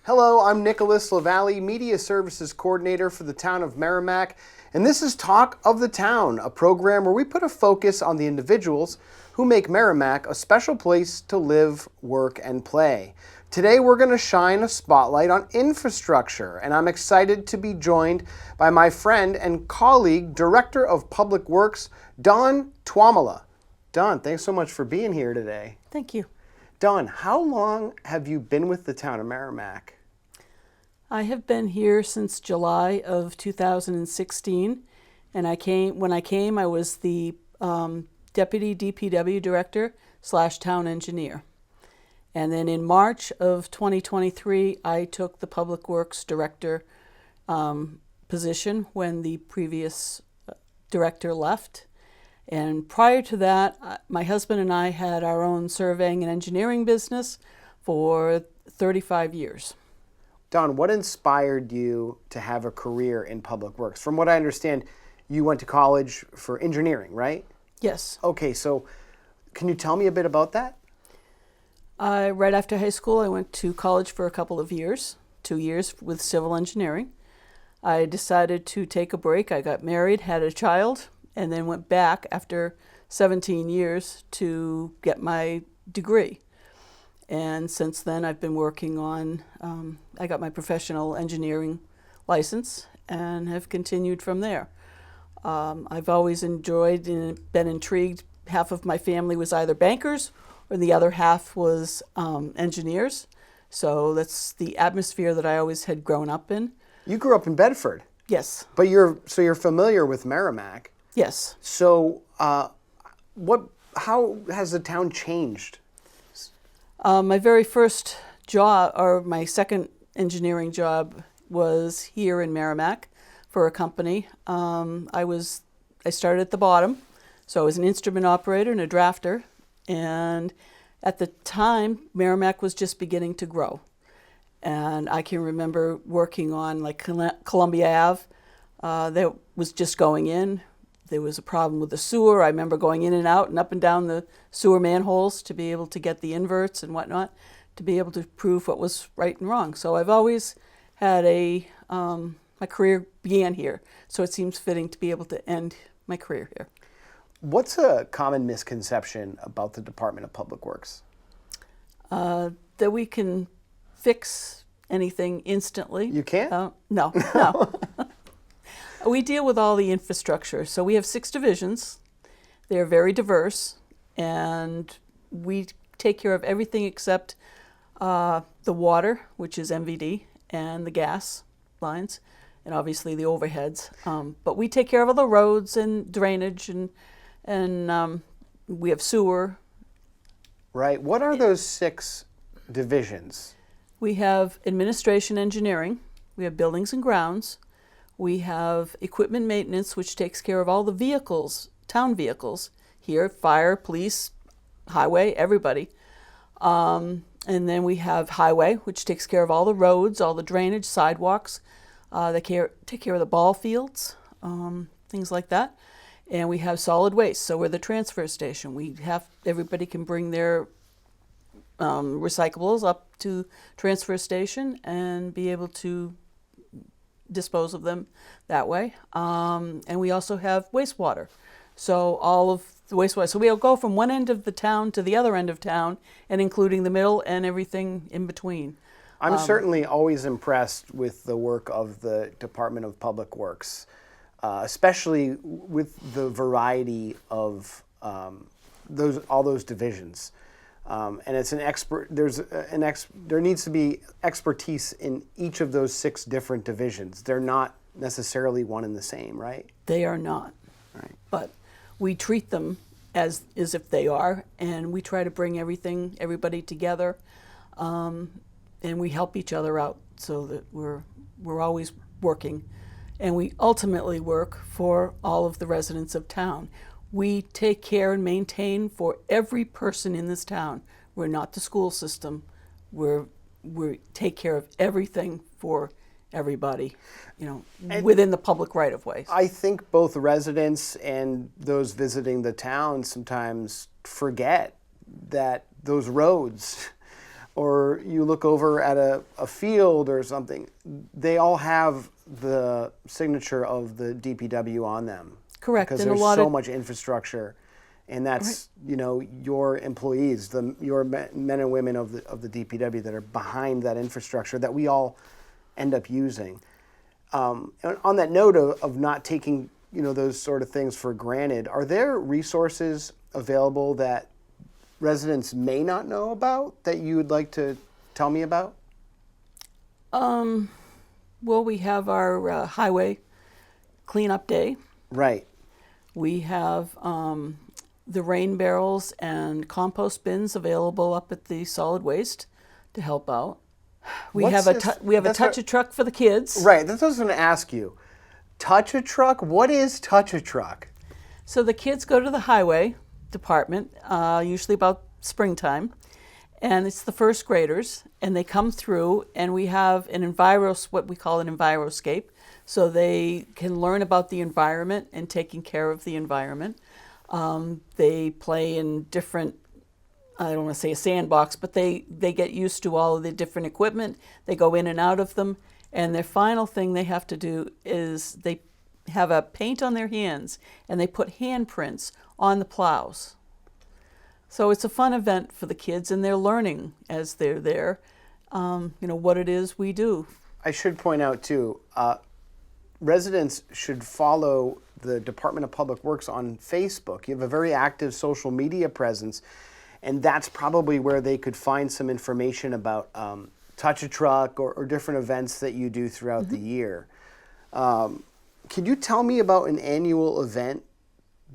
Hello, I'm Nicholas LaValle, Media Services Coordinator for the town of Merrimack, and this is Talk of the Town, a program where we put a focus on the individuals who make Merrimack a special place to live, work, and play. Today we're going to shine a spotlight on infrastructure, and I'm excited to be joined by my friend and colleague, Director of Public Works, Dawn Tuomala. Dawn, thanks so much for being here today. Thank you. Dawn, how long have you been with the town of Merrimack? I have been here since July of 2016, and when I came, I was the Deputy DPW Director / Town Engineer. And then in March of 2023, I took the Public Works Director position when the previous director left. And prior to that, my husband and I had our own surveying and engineering business for 35 years. Dawn, what inspired you to have a career in public works? From what I understand, you went to college for engineering, right? Yes. Okay, so can you tell me a bit about that? Right after high school, I went to college for a couple of years, 2 years with civil engineering. I decided to take a break. I got married, had a child, and then went back after 17 years to get my degree. And since then, I've been working on, I got my professional engineering license and have continued from there. I've always enjoyed and been intrigued. Half of my family was either bankers or the other half was engineers. So that's the atmosphere that I always had grown up in. You grew up in Bedford. Yes. But you're familiar with Merrimack. Yes. So how has the town changed? My very first job, or my second engineering job, was here in Merrimack for a company. I started at the bottom, so I was an instrument operator and a drafter. And at the time, Merrimack was just beginning to grow. And I can remember working on like Columbia Ave. That was just going in. There was a problem with the sewer. I remember going in and out and up and down the sewer manholes to be able to get the inverts and whatnot, to be able to prove what was right and wrong. So I've always had my career began here. So it seems fitting to be able to end my career here. What's a common misconception about the Department of Public Works? That we can fix anything instantly. You can't? No. We deal with all the infrastructure. So we have 6 divisions. They're very diverse, and we take care of everything except the water, which is MVD, and the gas lines, and obviously the overheads. But we take care of all the roads and drainage, and we have sewer. Right. What are those 6 divisions? We have administration engineering. We have buildings and grounds. We have equipment maintenance, which takes care of all the vehicles, town vehicles here, fire, police, highway, everybody. And then we have highway, which takes care of all the roads, all the drainage, sidewalks. They take care of the ball fields, things like that. And we have solid waste, so we're the transfer station. Everybody can bring their recyclables up to transfer station and be able to dispose of them that way. And we also have wastewater. So all of the wastewater. So we'll go from one end of the town to the other end of town, and including the middle and everything in between. I'm certainly always impressed with the work of the Department of Public Works, especially with the variety of all those divisions. And it's an expert. There needs to be expertise in each of those 6 different divisions. They're not necessarily one and the same, right? They are not. Right. But we treat them as if they are, and we try to bring everybody together, and we help each other out so that we're always working, and we ultimately work for all of the residents of town. We take care and maintain for every person in this town. We're not the school system. We take care of everything for everybody, within the public right-of-way. I think both residents and those visiting the town sometimes forget that those roads or you look over at a field or something, they all have the signature of the DPW on them. Correct. Because And there's a lot so of much infrastructure, and that's your employees, your men and women of the DPW that are behind that infrastructure that we all end up using. And on that note of not taking those sort of things for granted, are there resources available that residents may not know about that you would like to tell me about? Well, we have our highway cleanup day. Right. We have the rain barrels and compost bins available up at the solid waste to help out. We have a touch a truck for the kids. Right. That's what I was going to ask you. Touch a truck? What is touch a truck? So the kids go to the highway department, usually about springtime, and it's the first graders, and they come through, and we have what we call an enviroscape, so they can learn about the environment and taking care of the environment. They play in different, I don't want to say a sandbox, but they get used to all of the different equipment. They go in and out of them, and their final thing they have to do is they have a paint on their hands, and they put handprints on the plows. So it's a fun event for the kids, and they're learning as they're there, what it is we do. I should point out, too, residents should follow the Department of Public Works on Facebook. You have a very active social media presence, and that's probably where they could find some information about Touch a Truck or different events that you do throughout the year. Could you tell me about an annual event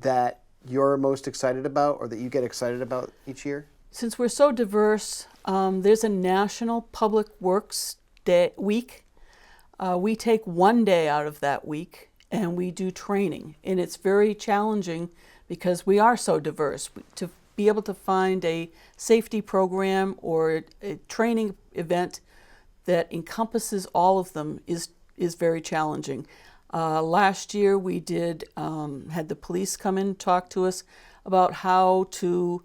that you're most excited about or that you get excited about each year? Since we're so diverse, there's a National Public Works Week. We take one day out of that week and we do training. And it's very challenging because we are so diverse. To be able to find a safety program or a training event that encompasses all of them is very challenging. Last year we had the police come in and talk to us about how to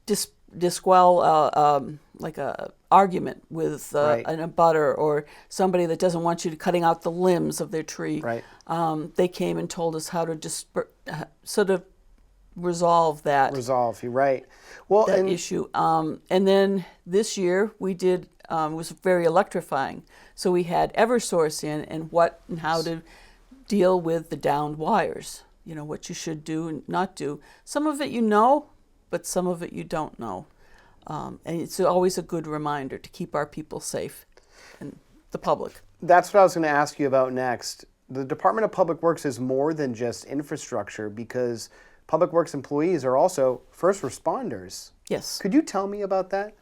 disquell like a argument with Right. an abutter or somebody that doesn't want you cutting out the limbs of their tree. Right. They came and told us how to sort of resolve that. You're right. Well, that issue. And then this year we did, was very electrifying. So we had Eversource in and what and how to deal with the downed wires, what you should do and not do. Some of it but some of it you don't know. And it's always a good reminder to keep our people safe and the public. That's what I was going to ask you about next. The Department of Public Works is more than just infrastructure because Public Works employees are also first responders. Yes. Could you tell me about that?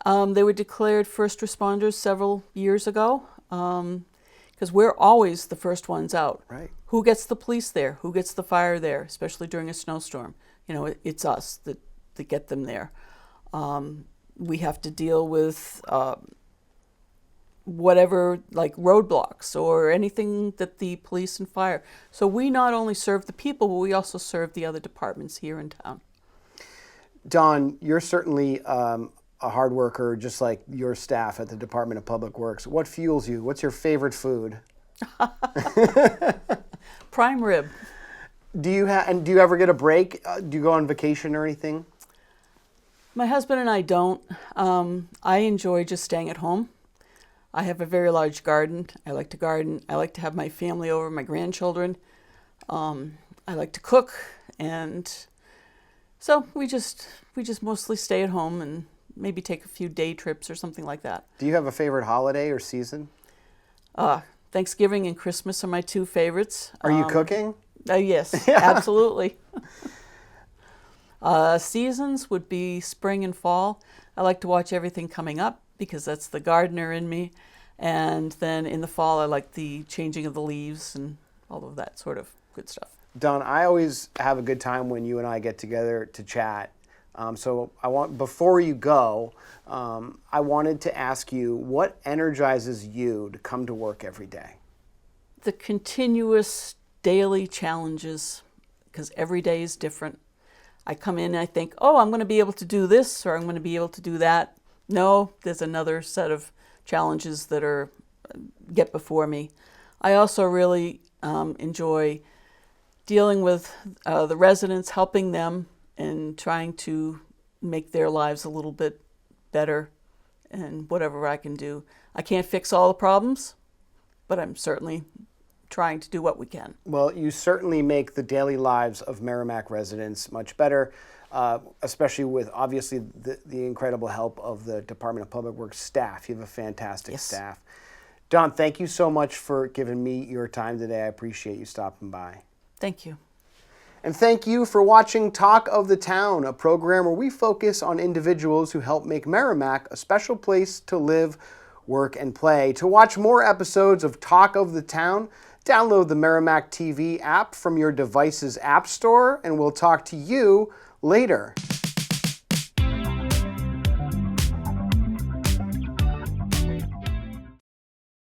They were declared first responders several years ago because we're always the first ones out. Right. Who gets the police there? Who gets the fire there, especially during a snowstorm? It's us that get them there. We have to deal with whatever, like roadblocks or anything that the police and fire. So we not only serve the people, but we also serve the other departments here in town. Dawn, you're certainly a hard worker, just like your staff at the Department of Public Works. What fuels you? What's your favorite food? Prime rib. Do you ever get a break? Do you go on vacation or anything? My husband and I don't. I enjoy just staying at home. I have a very large garden. I like to garden. I like to have my family over, my grandchildren. I like to cook, and so we just mostly stay at home and maybe take a few day trips or something like that. Do you have a favorite holiday or season? Thanksgiving and Christmas are my two favorites. Are you cooking? Yes, absolutely. Seasons would be spring and fall. I like to watch everything coming up because that's the gardener in me. And then in the fall, I like the changing of the leaves and all of that sort of good stuff. Dawn, I always have a good time when you and I get together to chat. So before you go, I wanted to ask you, what energizes you to come to work every day? The continuous daily challenges, because every day is different. I come in and I think, oh, I'm going to be able to do this or I'm going to be able to do that. No, there's another set of challenges that get before me. I also really enjoy dealing with the residents, helping them, and trying to make their lives a little bit better, and whatever I can do. I can't fix all the problems, but I'm certainly trying to do what we can. Well, you certainly make the daily lives of Merrimack residents much better, especially with obviously the incredible help of the Department of Public Works staff. You have a fantastic Yes. staff. Dawn, thank you so much for giving me your time today. I appreciate you stopping by. Thank you. And thank you for watching Talk of the Town, a program where we focus on individuals who help make Merrimack a special place to live, work, and play. To watch more episodes of Talk of the Town, download the Merrimack TV app from your device's app store, and we'll talk to you later.